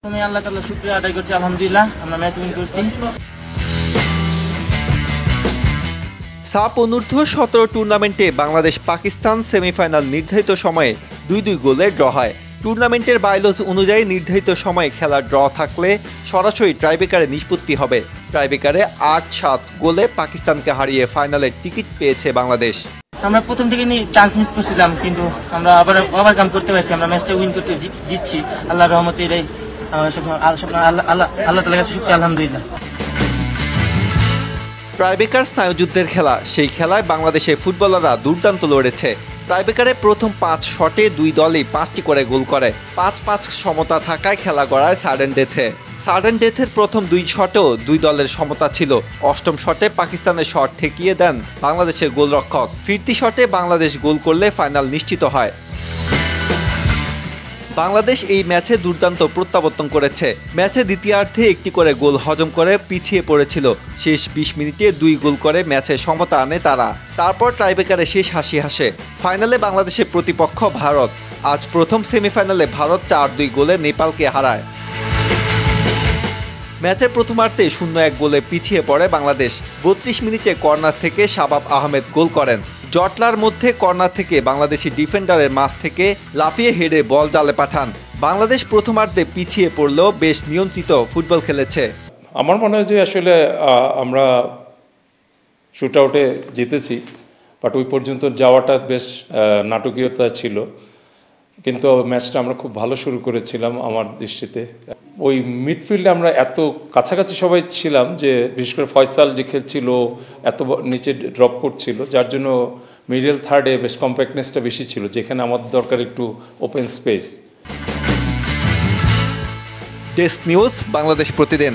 আমি আল্লাহ তাআলার শুকরিয়া আদায় করছি, আলহামদুলিল্লাহ আমরা ম্যাচ উইন করছি। সাপ অনূর্ধ্ব 17 টুর্নামেন্টে বাংলাদেশ পাকিস্তান সেমিফাইনাল নির্ধারিত সময়ে 2-2 গোলে ড্র হয়। টুর্নামেন্টের বাইলজ অনুযায়ী নির্ধারিত সময়ে খেলা ড্র থাকলে সরাসরি টাইব্রেকারে নিষ্পত্তি হবে। টাইব্রেকারে 8-7 গোলে পাকিস্তানকে হারিয়ে ফাইনালের টিকিট পেয়েছে বাংলাদেশ। আমরা প্রথম থেকে চান্স মিস করছিলাম, কিন্তু আমরা আবার ওভারকাম করতে পারছি, আমরা ম্যাচটা উইন করতে জিতছি আল্লাহর রহমতে। এটাই আল্লাহ তাআলার কাছে শুকরিয়া, আলহামদুলিল্লাহ। টাইব্রেকার স্নায়ুযুদ্ধের খেলা, সেই খেলায় বাংলাদেশের ফুটবলাররা দুর্দান্ত লড়েছে। টাইব্রেকারে প্রথম 5 শটে দুই দলই 5টি করে গোল করে। 5-5 সমতা থাকায় খেলা গড়ায় সাডেন ডেথে। সাডেন ডেথের প্রথম 2 শটেও দুই দলের সমতা ছিল। 8ম শটে পাকিস্তানের শট ঠেকিয়ে দেন বাংলাদেশের গোলরক্ষক। ফিরতি শটে বাংলাদেশ গোল করলে ফাইনাল নিশ্চিত হয়। বাংলাদেশ এই ম্যাচে দুর্দান্ত প্রত্যাবর্তন করেছে। ম্যাচে দ্বিতীয়ার্ধে একটি করে গোল হজম করে পিছিয়ে পড়েছিল। শেষ 20 মিনিটে 2 গোল করে ম্যাচে সমতা আনে তারা। তারপর টাইব্রেকারে শেষ হাসি হাসে। ফাইনালে বাংলাদেশের প্রতিপক্ষ ভারত। আজ প্রথম সেমিফাইনালে ভারত 4-2 গোলে নেপালকে হারায়। ম্যাচের প্রথমার্ধে 0-1 গোলে পিছিয়ে পড়ে বাংলাদেশ। 32 মিনিটে কর্নার থেকে শাবাব আহমেদ গোল করেন। জটলার মধ্যে কর্নার থেকে বাংলাদেশি ডিফেন্ডারের মাঝ থেকে লাফিয়ে হেডে বল জালে পাঠান। বাংলাদেশ প্রথমার্ধে পিছিয়ে পড়লেও বেশ নিয়ন্ত্রিত ফুটবল খেলেছে। আমার মনে হয় যে আসলে আমরা শুট আউটে জিতেছি, বাট ওই পর্যন্ত যাওয়াটা বেশ নাটকীয়তা ছিল। কিন্তু ম্যাচটা আমরা খুব ভালো শুরু করেছিলাম আমার দৃষ্টিতে। ওই মিডফিল্ডে আমরা এত কাছাকাছি সবাই ছিলাম যে বিশেষ করে ফয়সাল যে খেলছিল এত নিচে ড্রপ করছিল, যার জন্য মিডল থার্ডে বেশ কম্প্যাক্টনেসটা বেশি ছিল, যেখানে আমাদের দরকার একটু open space. Desk news, Bangladesh প্রতিদিন।